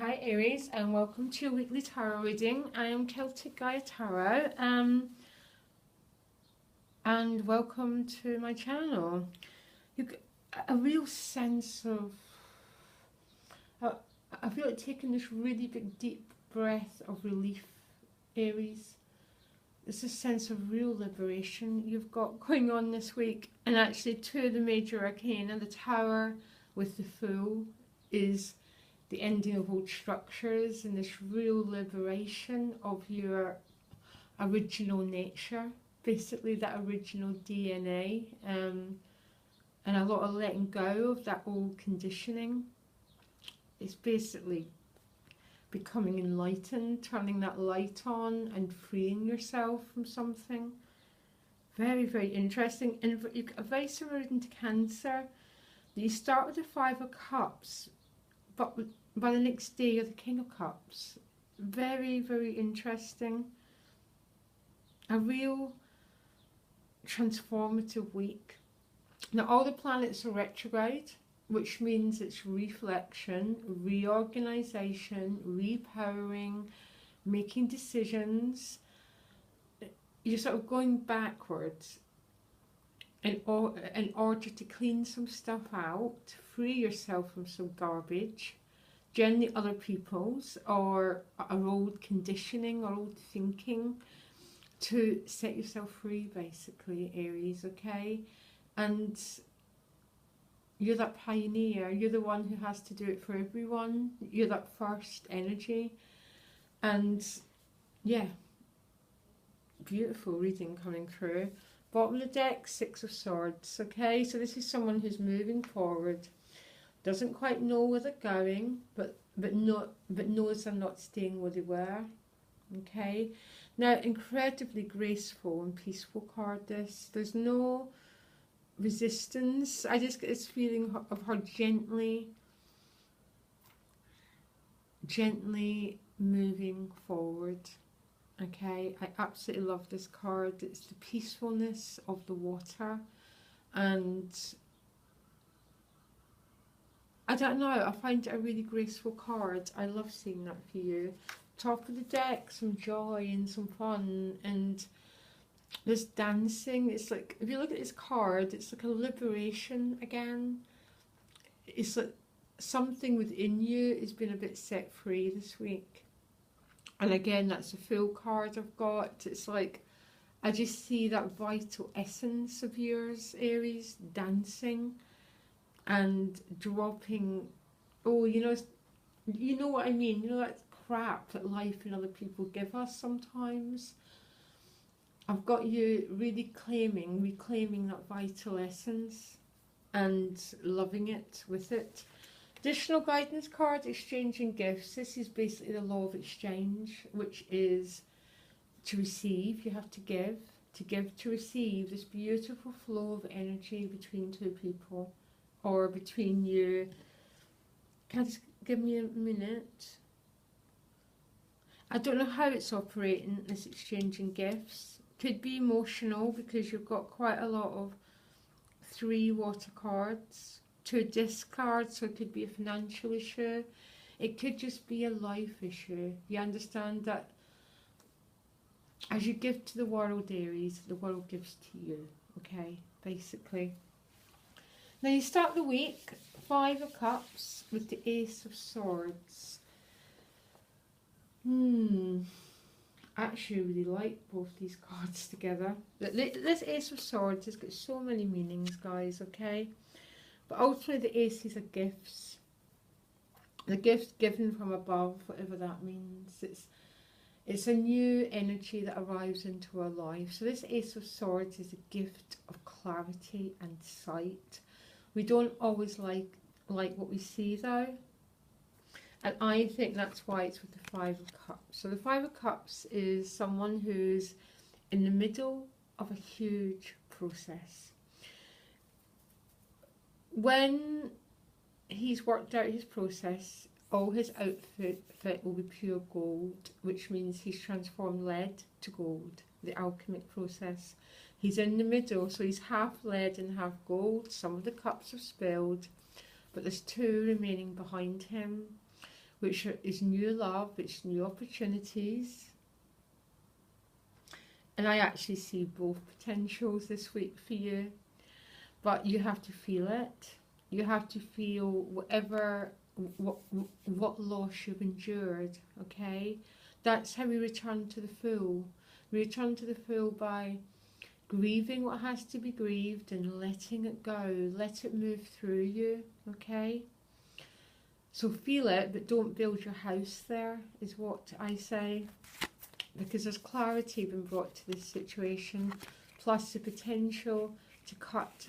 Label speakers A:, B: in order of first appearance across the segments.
A: Hi Aries, and welcome to your weekly tarot reading. I am Celtic Gaia Tarot, and welcome to my channel. You get a real sense of, I feel like taking this really big deep breath of relief, Aries. It's a sense of real liberation you've got going on this week, and actually two of the major arcana, the Tower with the Fool, is the ending of old structures and this real liberation of your original nature, basically that original DNA, and a lot of letting go of that old conditioning. It's basically becoming enlightened, turning that light on and freeing yourself from something. Very, very interesting. And very similar to Cancer, you start with the Five of Cups, but by the next day you're the King of Cups. Very, very interesting. A real transformative week. Now all the planets are retrograde, which means it's reflection, reorganization, repowering, making decisions. You're sort of going backwards in order to clean some stuff out, free yourself from some garbage, generally other people's or our old conditioning or old thinking, to set yourself free, basically, Aries, okay? And you're that pioneer, you're the one who has to do it for everyone, you're that first energy. And yeah, beautiful reading coming through. Bottom of the deck, Six of Swords, okay? So this is someone who's moving forward, doesn't quite know where they're going, but knows they're not staying where they were, okay? Now, incredibly graceful and peaceful card this. There's no resistance. I just get this feeling of her gently moving forward. Okay, I absolutely love this card. It's the peacefulness of the water, and I don't know, I find it a really graceful card. I love seeing that for you. Top of the deck, some joy and some fun, and this dancing. It's like, if you look at this card, it's like a liberation again. It's like something within you has been a bit set free this week. And again, that's a Fool card I've got. It's like, I just see that vital essence of yours, Aries, dancing and dropping, oh, you know what I mean, you know, that crap that life and other people give us sometimes. I've got you really reclaiming that vital essence and loving it with it. Additional guidance card, exchanging gifts. This is basically the law of exchange, which is to receive, you have to give to receive. This beautiful flow of energy between two people, or between you. Can I just give me a minute? I don't know how it's operating, this exchanging gifts. Could be emotional because you've got quite a lot of 3 water cards. 2 discards, so it could be a financial issue. It could just be a life issue. You understand that as you give to the world, Aries, the world gives to you, okay, basically. Now you start the week, 5 of Cups with the Ace of Swords. I actually really like both these cards together. This Ace of Swords has got so many meanings, guys, okay? But ultimately the aces are gifts. The gift given from above, whatever that means. It's a new energy that arrives into our life. So this Ace of Swords is a gift of clarity and sight. We don't always like what we see though. And I think that's why it's with the 5 of Cups. So the 5 of Cups is someone who's in the middle of a huge process. When he's worked out his process, all his outfit will be pure gold, which means he's transformed lead to gold, the alchemic process. He's in the middle, so he's half lead and half gold. Some of the cups have spilled, but there's 2 remaining behind him. which is new love, it's new opportunities. And I actually see both potentials this week for you. But you have to feel it. You have to feel what loss you've endured, okay? That's how we return to the full. We return to the full by grieving what has to be grieved and letting it go. Let it move through you, okay? So feel it, but don't build your house there, is what I say. Because there's clarity been brought to this situation, plus the potential to cut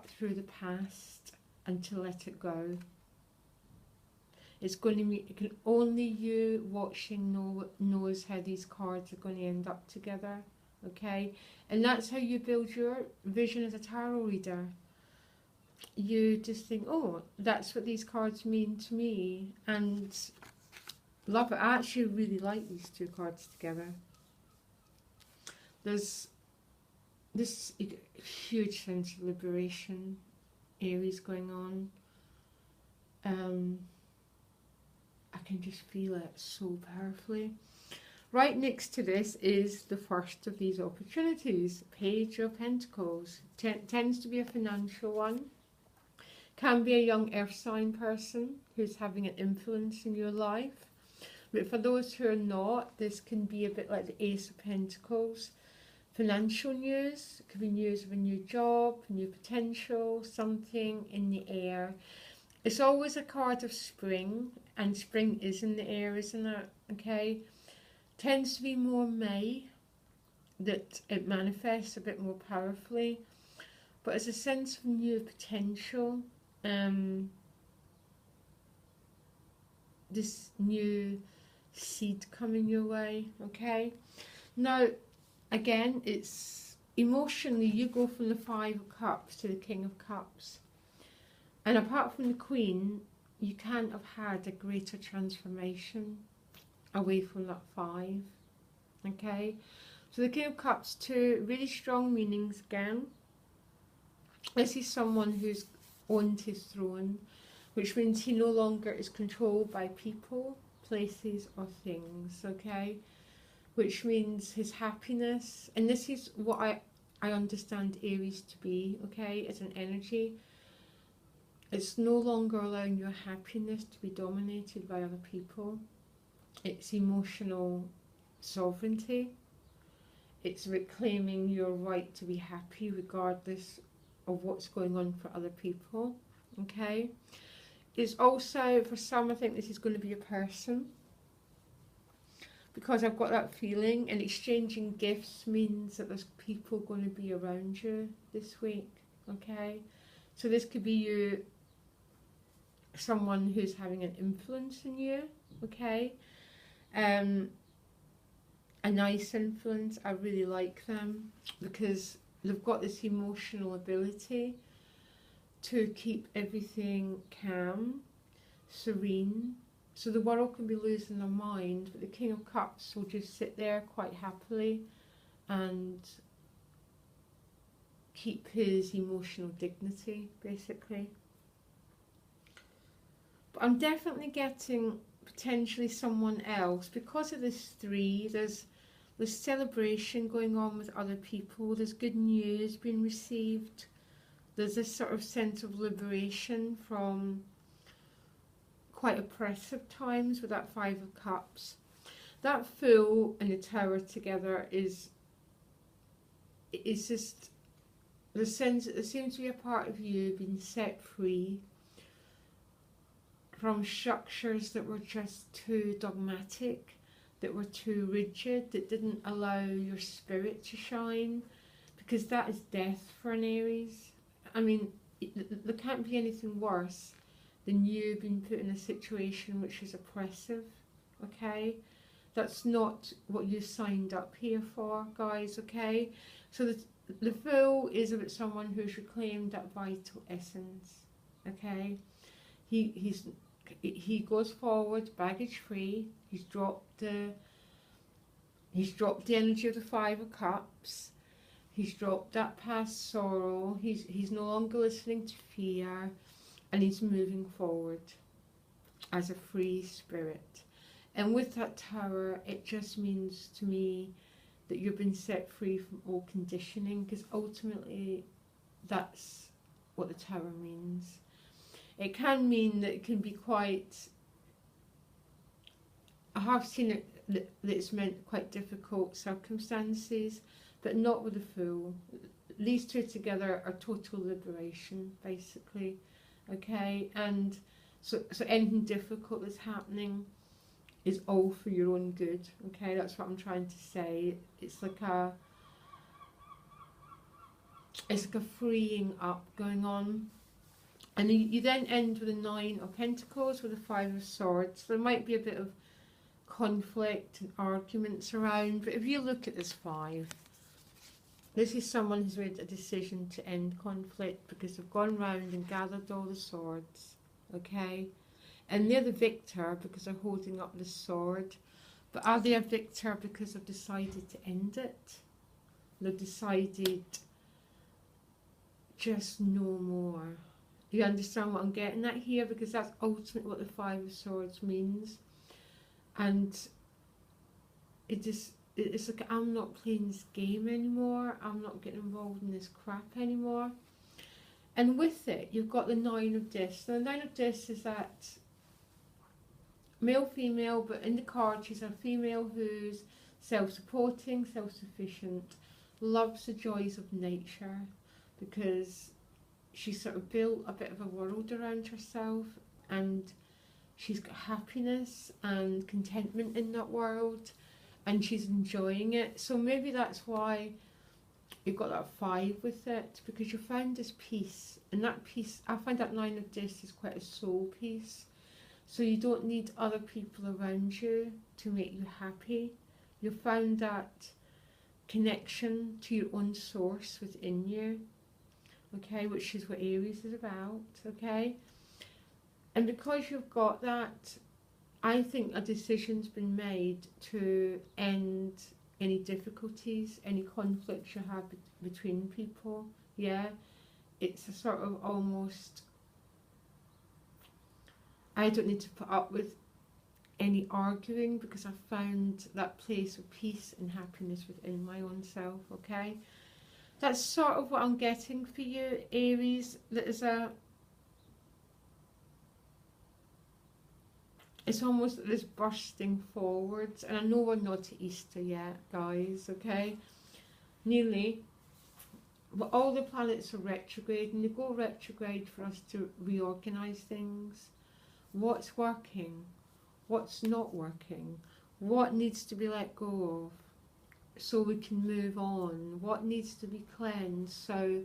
A: through the past and to let it go. It's going to be, only you watching knows how these cards are going to end up together, okay? And that's how you build your vision as a tarot reader. You just think, oh, that's what these cards mean to me, and love it. I actually really like these two cards together. There's this huge sense of liberation, Aries, going on. I can just feel it so powerfully. Right next to this is the first of these opportunities, Page of Pentacles. Tends to be a financial one. Can be a young earth sign person who's having an influence in your life. But for those who are not, this can be a bit like the Ace of Pentacles. Financial news, it could be news of a new job, new potential, something in the air. It's always a card of spring, and spring is in the air, isn't it? Okay. Tends to be more May, that it manifests a bit more powerfully. But it's a sense of new potential. This new seed coming your way, okay? Now, again, it's emotionally, you go from the Five of Cups to the King of Cups. And apart from the Queen, you can't have had a greater transformation away from that five, okay? So the King of Cups, two really strong meanings again. This is someone who's owned his throne, which means he no longer is controlled by people, places or things, okay? Which means his happiness, and this is what I understand Aries to be, okay, as an energy. It's no longer allowing your happiness to be dominated by other people. It's emotional sovereignty. It's reclaiming your right to be happy regardless of what's going on for other people, okay? It's also, for some, I think this is going to be a person, because I've got that feeling, and exchanging gifts means that there's people going to be around you this week, okay? So this could be you, someone who's having an influence in you, okay? A nice influence. I really like them because they've got this emotional ability to keep everything calm, serene. So the world can be losing their mind, but the King of Cups will just sit there quite happily and keep his emotional dignity, basically. But I'm definitely getting potentially someone else. Because of this three, there's celebration going on with other people, there's good news being received, there's this sort of sense of liberation from quite oppressive times with that Five of Cups. That Fool and the Tower together is just the sense that there seems to be a part of you being set free from structures that were just too dogmatic, that were too rigid, that didn't allow your spirit to shine, because that is death for an Aries. I mean, there can't be anything worse than you being put in a situation which is oppressive, okay? That's not what you signed up here for, guys, okay? So the Fool is about someone who's reclaimed that vital essence, okay? He goes forward, baggage free. He's dropped the energy of the Five of Cups. He's dropped that past sorrow. He's no longer listening to fear, and he's moving forward. as a free spirit. And with that Tower, it just means to me that you've been set free from all conditioning, because ultimately that's what the Tower means. It can mean that it can be quite, I have seen it that it's meant quite difficult circumstances, but not with the Fool. These two together are total liberation, basically. Okay, and so anything difficult that's happening is all for your own good. Okay, that's what I'm trying to say. It's like a freeing up going on. And you then end with a 9 of Pentacles with a 5 of Swords. There might be a bit of conflict and arguments around, but if you look at this 5, this is someone who's made a decision to end conflict because they've gone round and gathered all the swords, okay? And they're the victor because they're holding up the sword. But are they a victor because they've decided to end it? They've decided just no more. You understand what I'm getting at here? Because that's ultimately what the 5 of Swords means. And it's like, I'm not playing this game anymore. I'm not getting involved in this crap anymore. And with it, you've got the 9 of Discs. Now, the 9 of Discs is that male, female, but in the card, she's a female who's self-supporting, self-sufficient, loves the joys of nature, because she's sort of built a bit of a world around herself, and she's got happiness and contentment in that world, and she's enjoying it. So maybe that's why you've got that 5 with it, because you found this peace, and that peace, I find that 9 of Discs is quite a soul peace. So you don't need other people around you to make you happy. You found that connection to your own source within you, okay, which is what Aries is about, okay? And because you've got that, I think a decision's been made to end any difficulties, any conflicts you have between people, yeah? It's a sort of almost, I don't need to put up with any arguing because I've found that place of peace and happiness within my own self, okay? That's sort of what I'm getting for you, Aries. There's it's almost this bursting forwards, and I know we're not to Easter yet, guys, okay? Nearly. But all the planets are retrograde, and they go retrograde for us to reorganise things. What's working? What's not working? What needs to be let go of so we can move on? What needs to be cleansed so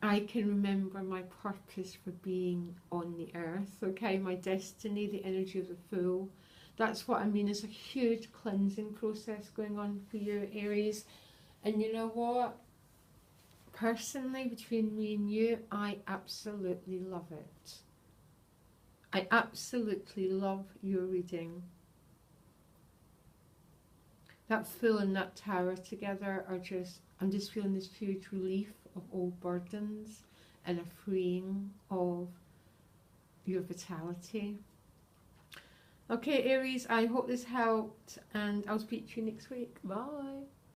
A: I can remember my purpose for being on the earth, okay? My destiny, the energy of the Fool. That's what I mean. It's a huge cleansing process going on for you, Aries. And you know what? Personally, between me and you, I absolutely love it. I absolutely love your reading. That Fool and that Tower together are just, I'm just feeling this huge relief of old burdens and a freeing of your vitality. Okay, Aries, I hope this helped, and I'll speak to you next week. Bye.